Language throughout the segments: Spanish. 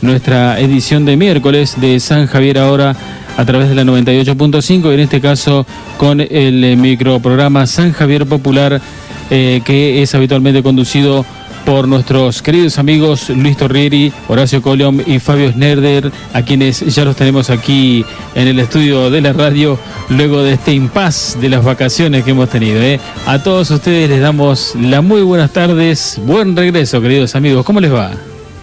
nuestra edición de miércoles de San Javier ahora a través de la 98.5 y en este caso con el microprograma San Javier Popular que es habitualmente conducido por nuestros queridos amigos Luis Torrieri, Horacio Colom y Fabio Snerder, a quienes ya los tenemos aquí en el estudio de la radio luego de este impas de las vacaciones que hemos tenido. A todos ustedes les damos las muy buenas tardes, buen regreso queridos amigos, ¿cómo les va?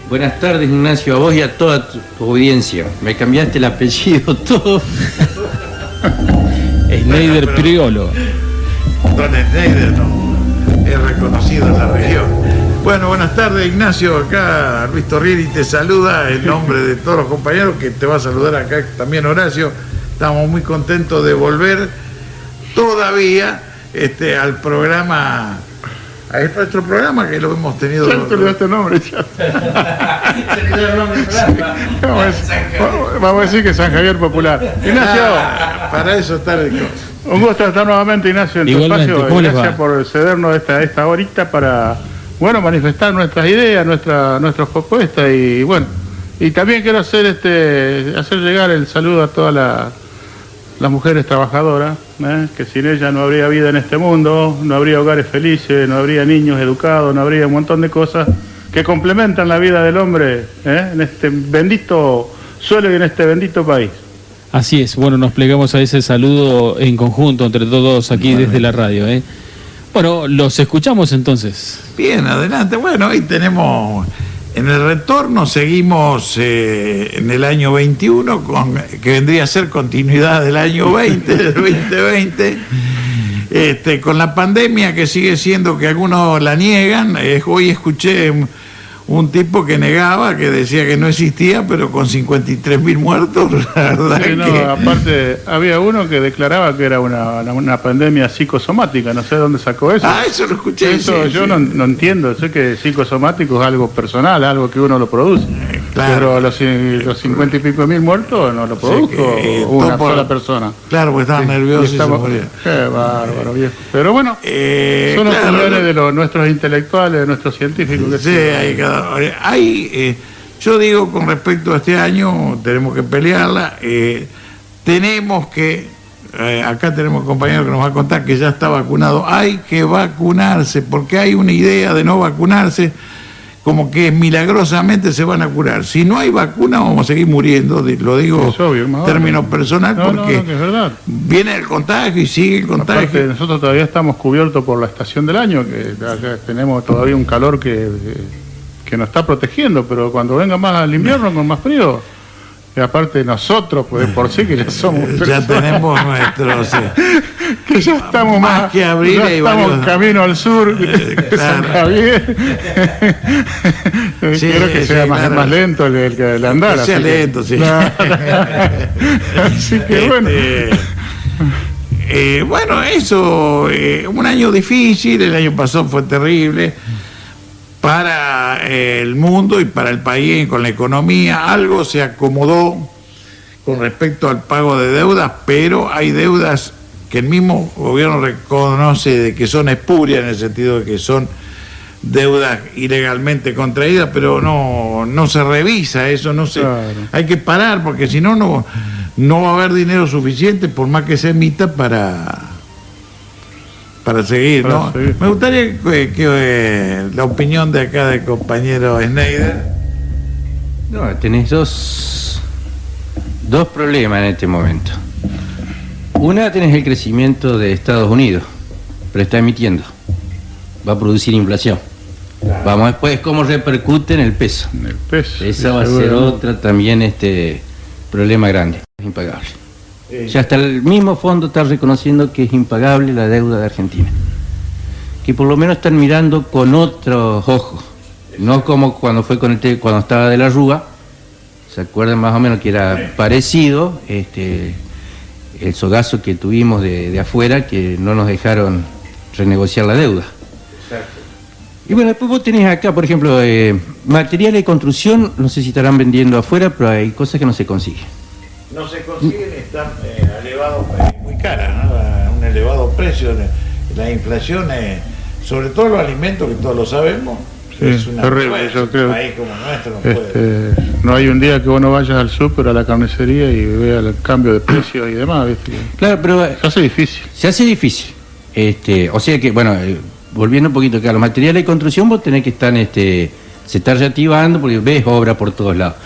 Buenas tardes Ignacio, a vos y a toda tu audiencia. Me cambiaste el apellido todo. Snerder Priolo. Don Snerder no es reconocido en la región. Bueno, buenas tardes Ignacio, acá Luis Torrieri te saluda en nombre de todos los compañeros, que te va a saludar acá también Horacio. Estamos muy contentos de volver todavía al programa, a nuestro programa que lo hemos tenido. Ya te le daste el nombre, ya. Vamos a decir que San Javier Popular. Ignacio. Para eso está el cosa. Un gusto estar nuevamente, Ignacio, en tu espacio. Gracias por cedernos esta horita para... Bueno, manifestar nuestras ideas, nuestras propuestas y bueno, y también quiero hacer llegar el saludo a todas las mujeres trabajadoras, que sin ellas no habría vida en este mundo, no habría hogares felices, no habría niños educados, no habría un montón de cosas que complementan la vida del hombre en este bendito suelo y en este bendito país. Así es, bueno, nos plegamos a ese saludo en conjunto entre todos aquí desde la radio. Bueno, los escuchamos entonces. Bien, adelante. Bueno, hoy tenemos, en el retorno seguimos en el año 21, que vendría a ser continuidad del año 20, del 2020, con la pandemia que sigue siendo que algunos la niegan. Hoy escuché un tipo que negaba, que decía que no existía, pero con 53.000 muertos, la verdad sí, no, aparte, había uno que declaraba que era una pandemia psicosomática, no sé dónde sacó eso. Ah, eso lo escuché. Eso sí, yo sí. No entiendo, sé que psicosomático es algo personal, algo que uno lo produce. Claro. Pero los 50 y pico mil muertos no lo produjo una sola persona. Claro, porque estaban nerviosos y se morían. Qué bárbaro, viejo. Pero bueno, son opiniones de nuestros intelectuales, de nuestros científicos. Sí, yo digo con respecto a este año, tenemos que pelearla, tenemos que, acá tenemos un compañero que nos va a contar que ya está vacunado, hay que vacunarse, porque hay una idea de no vacunarse, como que milagrosamente se van a curar. Si no hay vacuna vamos a seguir muriendo, lo digo en términos personal, porque que es verdad. Viene el contagio y sigue el contagio. Aparte, nosotros todavía estamos cubiertos por la estación del año, que acá tenemos todavía un calor que nos está protegiendo, pero cuando venga más el invierno con más frío, y aparte nosotros, pues por sí que ya somos ya tenemos nuestros que ya estamos más que abril, ya estamos varios... camino al sur de San Javier. Sí, quiero que sea más lento el andar, que sea lento, sí. Así que bueno. Bueno, eso, un año difícil, el año pasado fue terrible para el mundo y para el país con la economía. Algo se acomodó con respecto al pago de deudas, pero hay deudas que el mismo gobierno reconoce de que son espurias, en el sentido de que son deudas ilegalmente contraídas, pero no se revisa eso, claro. Hay que parar, porque si no va a haber dinero suficiente, por más que se emita, para seguir, ¿no? Me gustaría que la opinión de acá del compañero Snerder. No, tenés dos problemas en este momento. Una, tenés el crecimiento de Estados Unidos, pero está emitiendo. Va a producir inflación. Claro. Vamos después cómo repercute en el peso. En el peso. Esa va a ser otra también problema grande. Es impagable. Ya hasta el mismo fondo está reconociendo que es impagable la deuda de Argentina. Que por lo menos están mirando con otros ojos. No como cuando fue cuando estaba de la Rúa. ¿Se acuerdan más o menos que era parecido? El sogazo que tuvimos de afuera, que no nos dejaron renegociar la deuda. Exacto. Y bueno, después vos tenés acá, por ejemplo, materiales de construcción, no sé si estarán vendiendo afuera, pero hay cosas que no se consiguen. No se consiguen, están elevados, muy caras, ¿no? Un elevado precio, la inflación, sobre todo los alimentos, que todos lo sabemos, Sí, es una terrible, yo creo. Un país como nuestro no puede. No hay un día que vos no vayas al súper, a la carnicería y veas el cambio de precios y demás, ¿viste? Claro, pero se hace difícil. Se hace difícil. O sea que, bueno, volviendo un poquito acá, los materiales de construcción vos tenés que estar, se está reactivando porque ves obra por todos lados.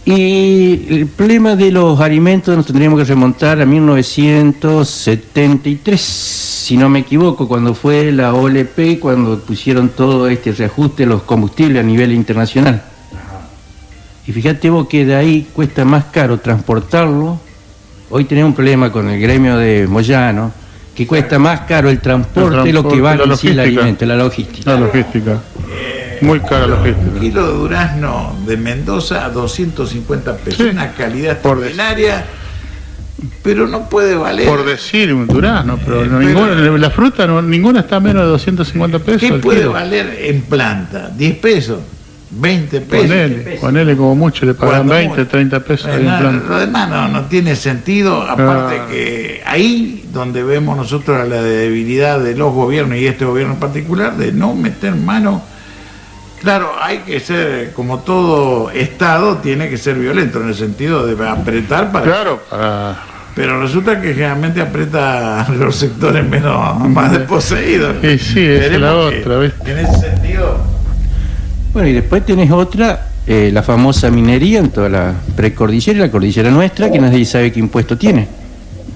Y el problema de los alimentos nos tendríamos que remontar a 1973, si no me equivoco, cuando fue la OLP, cuando pusieron todo este reajuste de los combustibles a nivel internacional. Y fíjate vos que de ahí cuesta más caro transportarlo. Hoy tenemos un problema con el gremio de Moyano, que cuesta más caro el transporte lo que vale el alimento, la logística. La logística. Muy cara la logística. Un kilo de durazno de Mendoza a 250 pesos. Sí. Una calidad extraordinaria, pero no puede valer. Por decir un durazno, pero la fruta ninguna está a menos de 250 pesos. ¿Qué puede valer en planta? 10 pesos, 20 pesos. Ponele como mucho, le pagan 20, 30 pesos ahí en planta. Lo demás no tiene sentido, aparte que ahí donde vemos nosotros la debilidad de los gobiernos y este gobierno en particular, de no meter mano. Claro, hay que ser, como todo Estado, tiene que ser violento en el sentido de apretar para... Claro, Pero resulta que generalmente aprieta a los sectores más desposeídos. Sí, es la otra, ¿ves? En ese sentido... Bueno, y después tenés otra, la famosa minería en toda la precordillera y la cordillera nuestra, que nadie sabe qué impuesto tiene.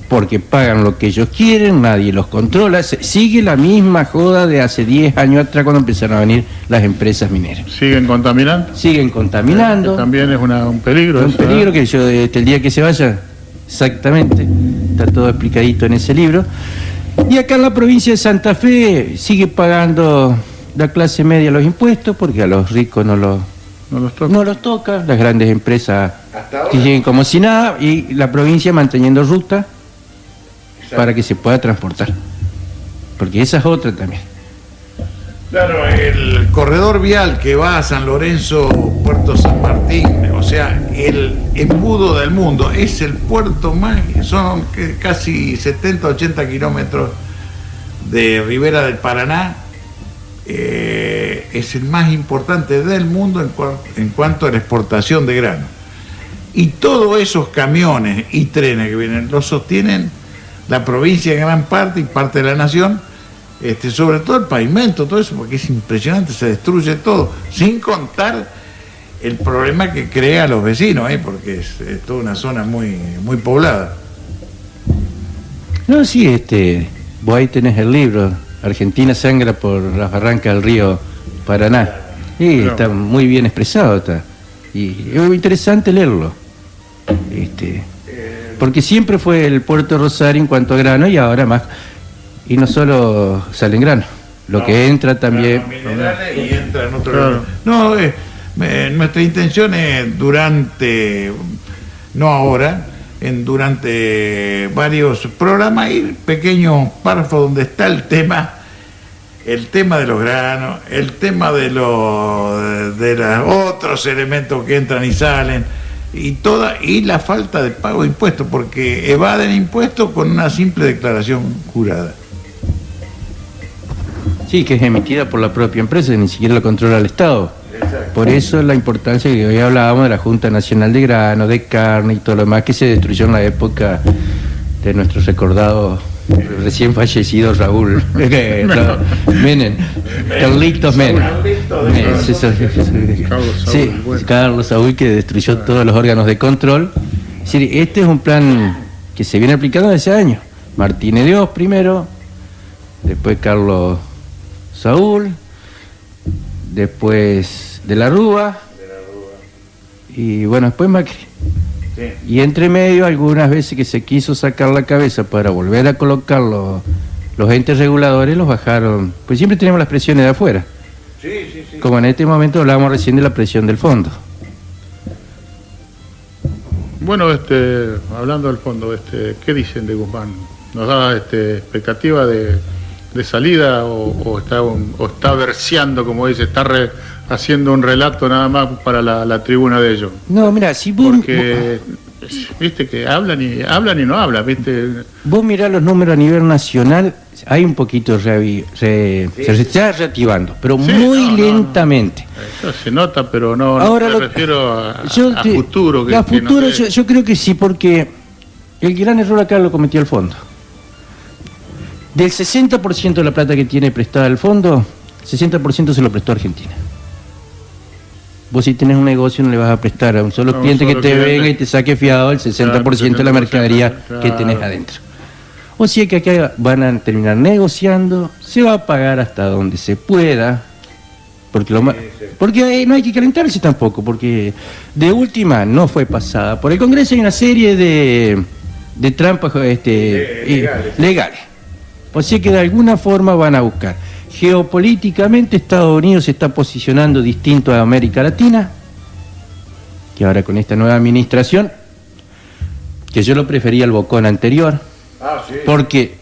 Porque pagan lo que ellos quieren, nadie los controla. Sigue la misma joda de hace 10 años atrás cuando empezaron a venir las empresas mineras. ¿Siguen contaminando? Siguen contaminando. Que también es un peligro. Un peligro que yo, el día que se vaya, exactamente, está todo explicadito en ese libro. Y acá en la provincia de Santa Fe sigue pagando la clase media los impuestos porque a los ricos no los toca. Las grandes empresas que lleguen como si nada y la provincia manteniendo ruta para que se pueda transportar, porque esa es otra también. Claro, el corredor vial que va a San Lorenzo, Puerto San Martín, o sea, el embudo del mundo, es el puerto más, son casi 70, 80 kilómetros de Ribera del Paraná, es el más importante del mundo en cuanto a la exportación de grano. Y todos esos camiones y trenes que vienen, los sostienen la provincia en gran parte y parte de la nación, sobre todo el pavimento, todo eso, porque es impresionante, se destruye todo, sin contar el problema que crea a los vecinos, porque es toda una zona muy, muy poblada. No, sí, vos ahí tenés el libro, Argentina sangra por las barrancas del río Paraná, y está muy bien expresado, y es muy interesante leerlo. Porque siempre fue el puerto Rosario en cuanto a grano y ahora más. Y no solo salen grano, que entra también. Minerales y entra en otro. No, nuestra intención es durante, no ahora, durante varios programas ir pequeños párrafos donde está el tema de los granos, el tema de los otros elementos que entran y salen. Y la falta de pago de impuestos, porque evaden impuestos con una simple declaración jurada. Sí, que es emitida por la propia empresa, ni siquiera lo controla el Estado. Exacto. Por eso la importancia que hoy hablábamos de la Junta Nacional de Grano, de Carne y todo lo demás que se destruyó en la época de nuestro recordado recién fallecido Raúl Menem, Carlitos Menem. Sí, Carlos Saúl, que destruyó todos los órganos de control. Es decir, este es un plan que se viene aplicando desde hace años. Martínez Dios primero, después Carlos Saúl, después de la Rúa y bueno, después Macri. Sí. Y entre medio algunas veces que se quiso sacar la cabeza para volver a colocar los entes reguladores, los bajaron, pues siempre tenemos las presiones de afuera. Sí. Como en este momento hablábamos recién de la presión del fondo. Bueno, hablando del fondo, ¿qué dicen de Guzmán? ¿Nos da expectativa de salida o está verseando, como dice, está haciendo un relato nada más para la tribuna de ellos? No, mira, si vos... Porque, viste, que hablan y no hablan, viste. Vos mirá los números a nivel nacional, hay un poquito, se está reactivando, pero muy lentamente. Eso se nota, pero no, ahora me refiero a futuro. A futuro yo creo que sí, porque el gran error acá lo cometió el fondo. Del 60% de la plata que tiene prestada el fondo, 60% se lo prestó a Argentina. Vos si tenés un negocio no le vas a prestar a un solo cliente que te venga y te saque fiado el 60% de la mercadería que tenés adentro. O sea que acá van a terminar negociando, se va a pagar hasta donde se pueda, porque no hay que calentarse tampoco, porque de última no fue pasada. Por el Congreso hay una serie de trampas legales. O sea que de alguna forma van a buscar. Geopolíticamente Estados Unidos se está posicionando distinto a América Latina, que ahora con esta nueva administración, que yo lo prefería al Bocón anterior, porque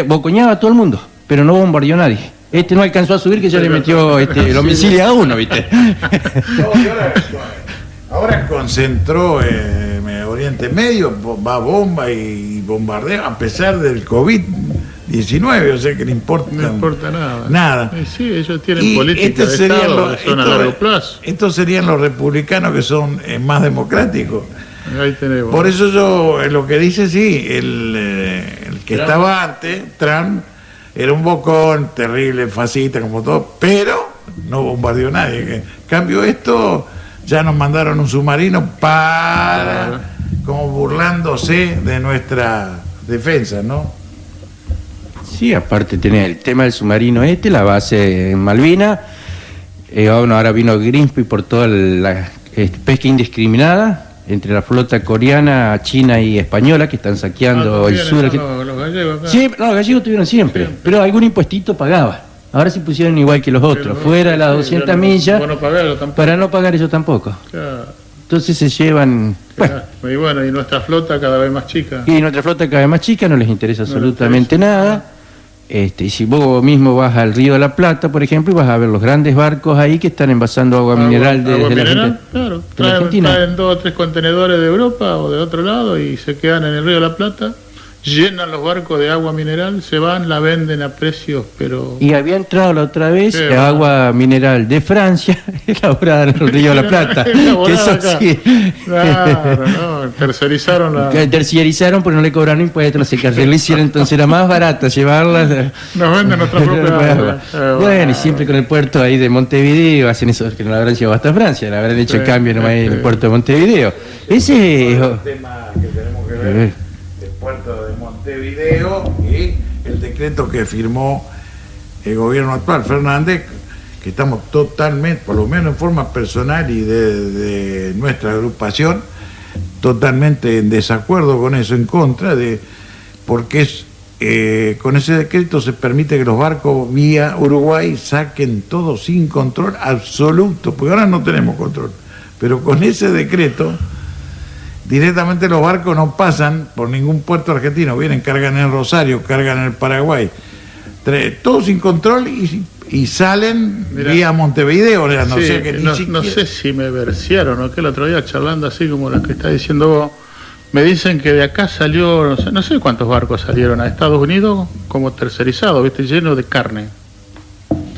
bocoñaba a todo el mundo, pero no bombardeó a nadie. No alcanzó a subir, que ya le metió los misiles a uno, ¿viste? Ahora concentró Oriente Medio, va bomba y bombardeo, a pesar del COVID-19, o sea que no importa nada. Sí, ellos tienen política de Estado, son a largo plazo. Estos serían los republicanos que son más democráticos. Ahí tenemos. Por eso yo, lo que dice, sí, el que Trump estaba antes, Trump, era un bocón terrible, fascista, como todo, pero no bombardeó a nadie. En cambio esto, ya nos mandaron un submarino como burlándose de nuestra defensa, ¿no? Sí, aparte tenés el tema del submarino la base en Malvinas, ahora vino Greenpeace por toda la pesca indiscriminada entre la flota coreana, china y española, que están saqueando el sur. Los gallegos acá. Sí, los gallegos tuvieron siempre, pero algún impuestito pagaba. Ahora se pusieron igual que los otros, fuera de las 200 millas, para no pagar eso tampoco. Claro. Entonces se llevan... Y bueno, y nuestra flota cada vez más chica. Y nuestra flota cada vez más chica, no les interesa absolutamente nada. Y si vos mismo vas al Río de la Plata, por ejemplo, y vas a ver los grandes barcos ahí que están envasando agua mineral desde la Argentina. Traen 2 o 3 contenedores de Europa o de otro lado y se quedan en el Río de la Plata, llenan los barcos de agua mineral, se van, la venden a precios, pero... Y había entrado la otra vez agua mineral de Francia, elaborada en el Río de la Plata. Que eso sí. Claro, no, terciarizaron, pero no le cobraron impuestos, se lo hicieron, entonces era más barata llevarla. Nos venden nuestra propia agua. Bueno, y siempre con el puerto ahí de Montevideo, hacen eso, que no la habrán llevado hasta Francia, la habrán hecho el cambio nomás en el puerto de Montevideo. Ese es otro tema que tenemos que ver. Puerto de Montevideo y el decreto que firmó el gobierno actual, Fernández, que estamos totalmente, por lo menos en forma personal y de nuestra agrupación, totalmente en desacuerdo con eso, en contra de, porque con ese decreto se permite que los barcos vía Uruguay saquen todo sin control absoluto, porque ahora no tenemos control, pero con ese decreto directamente los barcos no pasan por ningún puerto argentino, vienen, cargan en Rosario, cargan en el Paraguay, todo sin control y salen vía Montevideo. No sé si me versearon o que el otro día charlando así como lo que está diciendo vos, me dicen que de acá salió, no sé cuántos barcos salieron a Estados Unidos como tercerizados, ¿viste? Llenos de carne.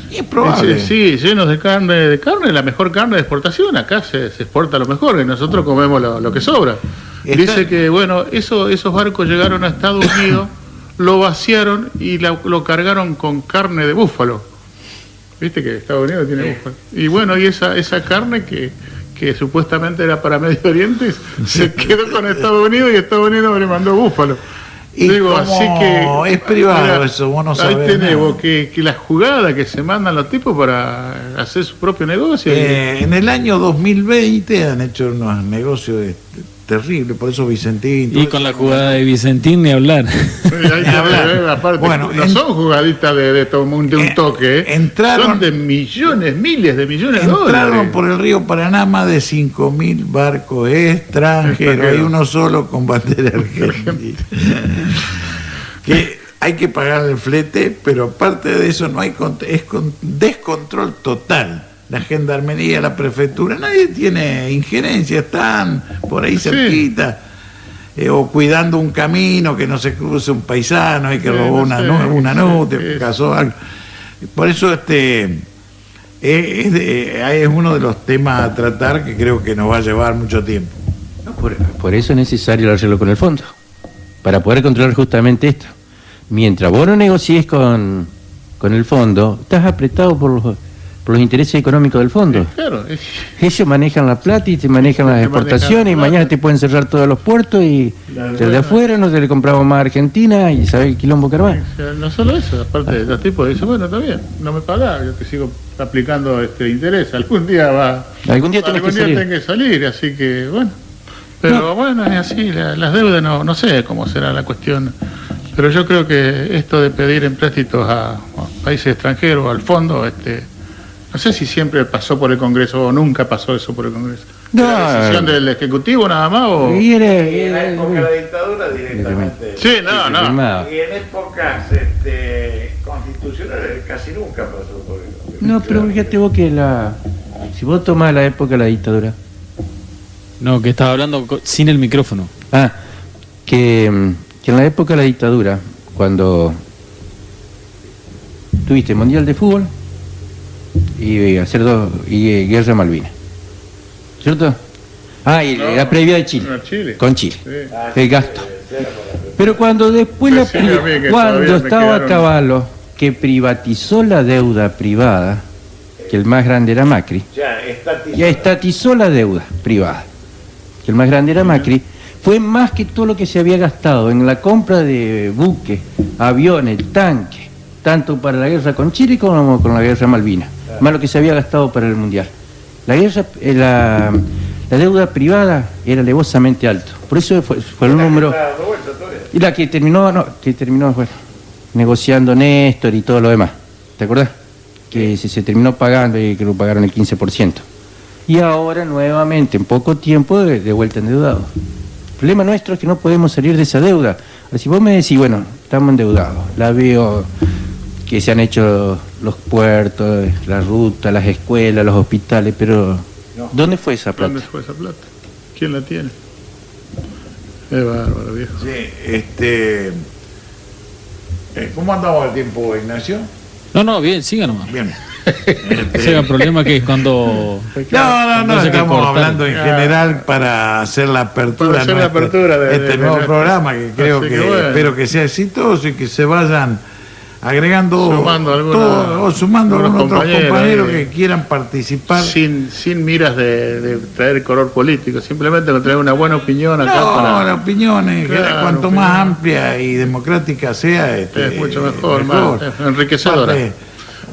Es probable. Sí, llenos de carne, la mejor carne de exportación. Acá se exporta lo mejor, y nosotros comemos lo que sobra. Dice que, bueno, esos barcos llegaron a Estados Unidos, lo vaciaron y lo cargaron con carne de búfalo. Viste que Estados Unidos tiene búfalo. Y bueno, y esa carne que supuestamente era para Medio Oriente, se quedó con Estados Unidos y Estados Unidos le mandó búfalo. Y digo, así que es privado, mira, eso, vos no sabés. Ahí tenés vos que la jugada que se mandan los tipos para hacer su propio negocio. En el año 2020 han hecho unos negocios terribles, por eso Vicentín. Y con la jugada de Vicentín ni hablar. Aparte, bueno, no son jugaditas de un toque, son de millones, miles de millones de dólares. Entraron por el río Paraná más de 5.000 barcos extranjeros y uno solo con bandera argentina. Que hay que pagar el flete, pero aparte de eso no hay es con descontrol total. La gendarmería, la prefectura, nadie tiene injerencia, están por ahí cerquita. o cuidando un camino, que no se cruce un paisano y que robó una nube, casó algo. Por eso es uno de los temas a tratar que creo que nos va a llevar mucho tiempo. Por eso es necesario el arreglo con el fondo, para poder controlar justamente esto. Mientras vos no negocies con el fondo, estás apretado por los intereses económicos del fondo. Sí, claro. Ellos manejan la plata y te manejan las exportaciones, y mañana te pueden cerrar todos los puertos y desde afuera no te le compramos más a Argentina y sabes el quilombo que armás. No solo eso, aparte los tipos dicen, bueno, está bien, no me pagás, yo te sigo aplicando interés, algún día tenés que salir, así que bueno. Pero bueno, es así, las deudas no sé cómo será la cuestión, pero yo creo que esto de pedir empréstitos a países extranjeros, al fondo, no sé si siempre pasó por el Congreso o nunca pasó eso por el Congreso. ¿La decisión del Ejecutivo nada más? Y en la época de la dictadura directamente. Sí, no. Y en épocas constitucionales casi nunca pasó por el Congreso. No, pero fíjate vos que si vos tomás la época de la dictadura. No, que estaba hablando sin el micrófono. Que en la época de la dictadura, cuando tuviste Mundial de Fútbol y Guerra Malvinas, ¿cierto? Y la previa de Chile. Con Chile. Sí. El gasto. Pero cuando después cuando estaba Cavallo, que privatizó la deuda privada, que el más grande era Macri, ya estatizó la deuda privada, que el más grande era Macri, fue más que todo lo que se había gastado en la compra de buques, aviones, tanques, tanto para la guerra con Chile como con la guerra Malvinas, más lo que se había gastado para el Mundial. La deuda privada era alevosamente alto, por eso fue un número. Y la que terminó negociando Néstor y todo lo demás, ¿te acordás? Que se terminó pagando y que lo pagaron el 15%. Y ahora nuevamente, en poco tiempo, de vuelta endeudado. El problema nuestro es que no podemos salir de esa deuda. Ahora, si vos me decís, bueno, estamos endeudados, la veo que se han hecho los puertos, la ruta, las escuelas, los hospitales, pero ¿dónde fue esa plata? ¿Dónde fue esa plata? ¿Quién la tiene? Es bárbaro, viejo. Sí, ¿cómo andamos el tiempo, Ignacio? No, bien, siga nomás. Bien. El problema que es cuando... No, estamos hablando en general para hacer la apertura de este nuevo programa, que creo espero que sea exitoso y que se vayan agregando, sumando algunos otros compañeros que quieran participar. Sin miras de traer color político, simplemente con traer una buena opinión acá. La opinión es cuanto más amplia y democrática sea, es mucho mejor. Más enriquecedora.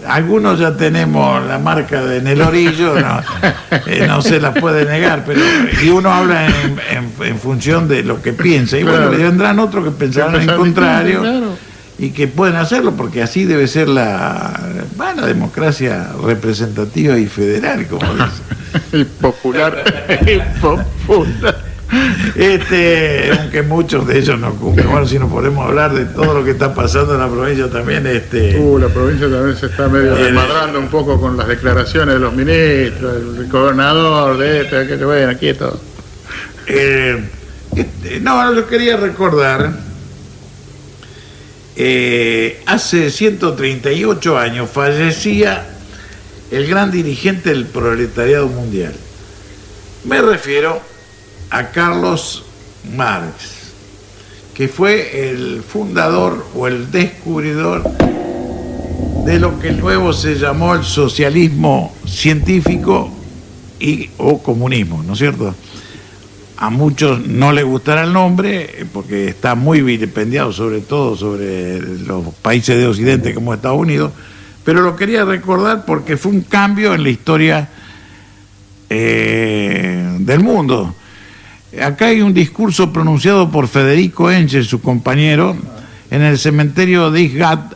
Algunos ya tenemos la marca en el orillo, no se la puede negar, pero y uno habla en función de lo que piensa, y bueno, le vendrán otros que pensarán en contrario, y que pueden hacerlo, porque así debe ser la democracia representativa y federal, como dice. Y popular. Aunque muchos de ellos no cumplen. Bueno, si nos podemos hablar de todo lo que está pasando en la provincia también. La provincia también se está medio desmadrando un poco con las declaraciones de los ministros, del gobernador, que bueno, quieto. Yo quería recordar, hace 138 años fallecía el gran dirigente del proletariado mundial. Me refiero a Carlos Marx, que fue el fundador o el descubridor de lo que luego se llamó el socialismo científico o comunismo, ¿no es cierto? A muchos no les gustará el nombre porque está muy vilipendiado, sobre todo sobre los países de Occidente como Estados Unidos, pero lo quería recordar porque fue un cambio en la historia del mundo. Acá hay un discurso pronunciado por Federico Engels, su compañero, en el cementerio de Highgate,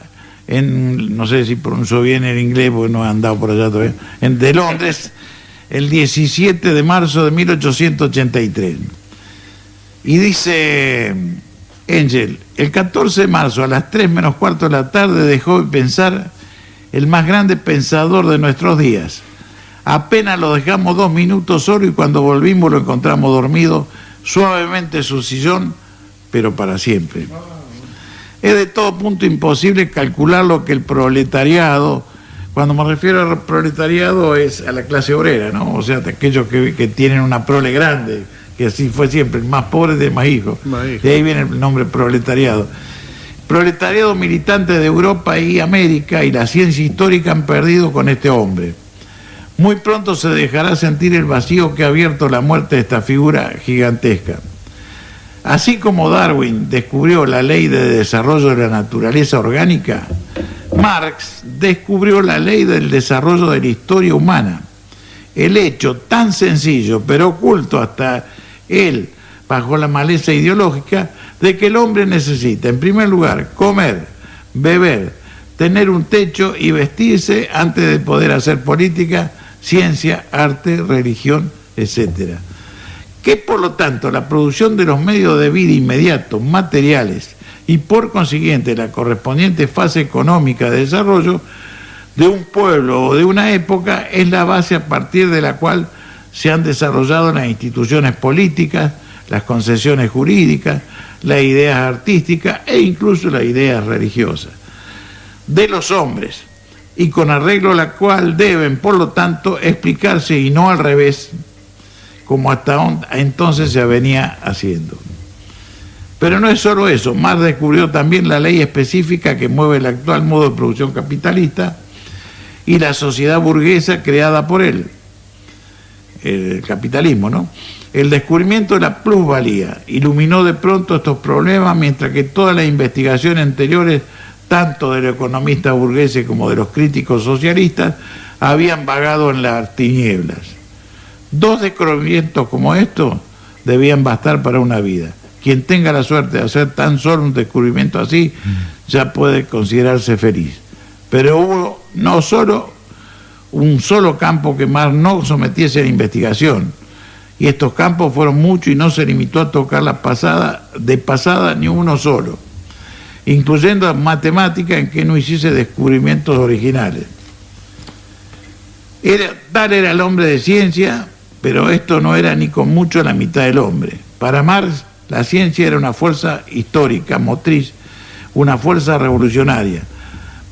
no sé si pronunció bien el inglés porque no he andado por allá todavía, de Londres, el 17 de marzo de 1883. Y dice Engels, el 14 de marzo a las 3 menos cuarto de la tarde dejó de pensar el más grande pensador de nuestros días. Apenas lo dejamos 2 minutos solo y cuando volvimos lo encontramos dormido suavemente en su sillón pero para siempre. Es de todo punto imposible calcular lo que el proletariado, cuando me refiero al proletariado es a la clase obrera, ¿no? O sea, de aquellos que tienen una prole grande, que así fue siempre, el más pobre de más hijos. De ahí viene el nombre proletariado. Proletariado militante de Europa y América y la ciencia histórica han perdido con este hombre. Muy pronto se dejará sentir el vacío que ha abierto la muerte de esta figura gigantesca. Así como Darwin descubrió la ley de desarrollo de la naturaleza orgánica, Marx descubrió la ley del desarrollo de la historia humana. El hecho tan sencillo, pero oculto hasta él, bajo la maleza ideológica, de que el hombre necesita, en primer lugar, comer, beber, tener un techo y vestirse antes de poder hacer política, ciencia, arte, religión, etc. Que por lo tanto la producción de los medios de vida inmediatos, materiales, y por consiguiente la correspondiente fase económica de desarrollo de un pueblo o de una época es la base a partir de la cual se han desarrollado las instituciones políticas, las concesiones jurídicas, las ideas artísticas e incluso las ideas religiosas de los hombres, y con arreglo a la cual deben, por lo tanto, explicarse y no al revés, como hasta entonces se venía haciendo. Pero no es solo eso, Marx descubrió también la ley específica que mueve el actual modo de producción capitalista y la sociedad burguesa creada por él, el capitalismo, ¿no? El descubrimiento de la plusvalía iluminó de pronto estos problemas, mientras que todas las investigaciones anteriores, tanto de los economistas burgueses como de los críticos socialistas, habían vagado en las tinieblas. 2 descubrimientos como estos debían bastar para una vida. Quien tenga la suerte de hacer tan solo un descubrimiento así, ya puede considerarse feliz. Pero hubo no solo un solo campo que Marx no sometiese a la investigación, y estos campos fueron muchos y no se limitó a tocar de pasada ni uno solo, incluyendo la matemática en que no hiciese descubrimientos originales. Tal era el hombre de ciencia, pero esto no era ni con mucho la mitad del hombre. Para Marx, la ciencia era una fuerza histórica, motriz, una fuerza revolucionaria.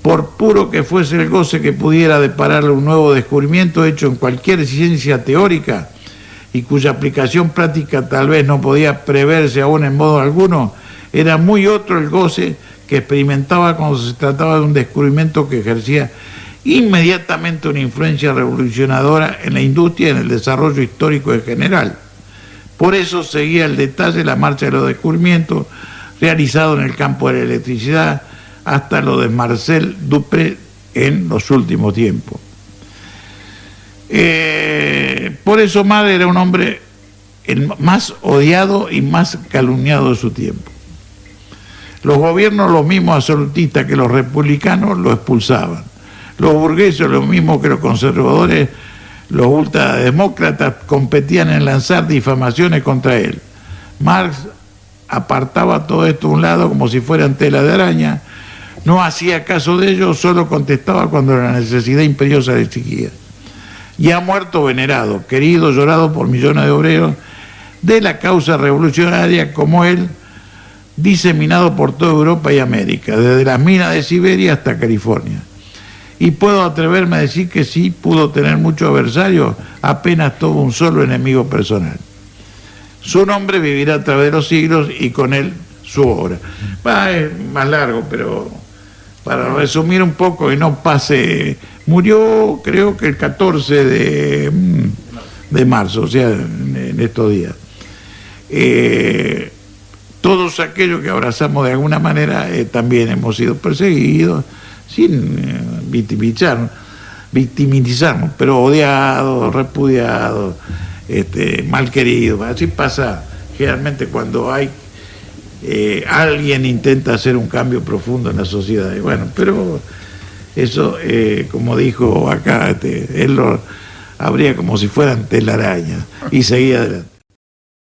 Por puro que fuese el goce que pudiera depararle un nuevo descubrimiento hecho en cualquier ciencia teórica y cuya aplicación práctica tal vez no podía preverse aún en modo alguno, era muy otro el goce que experimentaba cuando se trataba de un descubrimiento que ejercía inmediatamente una influencia revolucionadora en la industria y en el desarrollo histórico en general. Por eso seguía el detalle la marcha de los descubrimientos realizados en el campo de la electricidad hasta lo de Marcel Dupré en los últimos tiempos. Por eso Marx era un hombre el más odiado y más calumniado de su tiempo. Los gobiernos, los mismos absolutistas que los republicanos, lo expulsaban. Los burgueses, los mismos que los conservadores, los ultrademócratas, competían en lanzar difamaciones contra él. Marx apartaba todo esto a un lado como si fueran tela de araña, no hacía caso de ellos, solo contestaba cuando la necesidad imperiosa le exigía. Y ha muerto venerado, querido, llorado por millones de obreros de la causa revolucionaria como él, diseminado por toda Europa y América, desde las minas de Siberia hasta California. Y puedo atreverme a decir que sí pudo tener muchos adversarios, apenas tuvo un solo enemigo personal. Su nombre vivirá a través de los siglos y con él su obra. Es más largo, pero para resumir un poco y no pase, murió creo que el 14 de marzo, o sea, en estos días. Todos aquellos que abrazamos de alguna manera también hemos sido perseguidos, sin victimizarnos, pero odiados, repudiados, mal queridos. Así pasa generalmente cuando hay alguien intenta hacer un cambio profundo en la sociedad. Y bueno, pero eso, como dijo acá, él lo abría como si fueran telarañas y seguía adelante.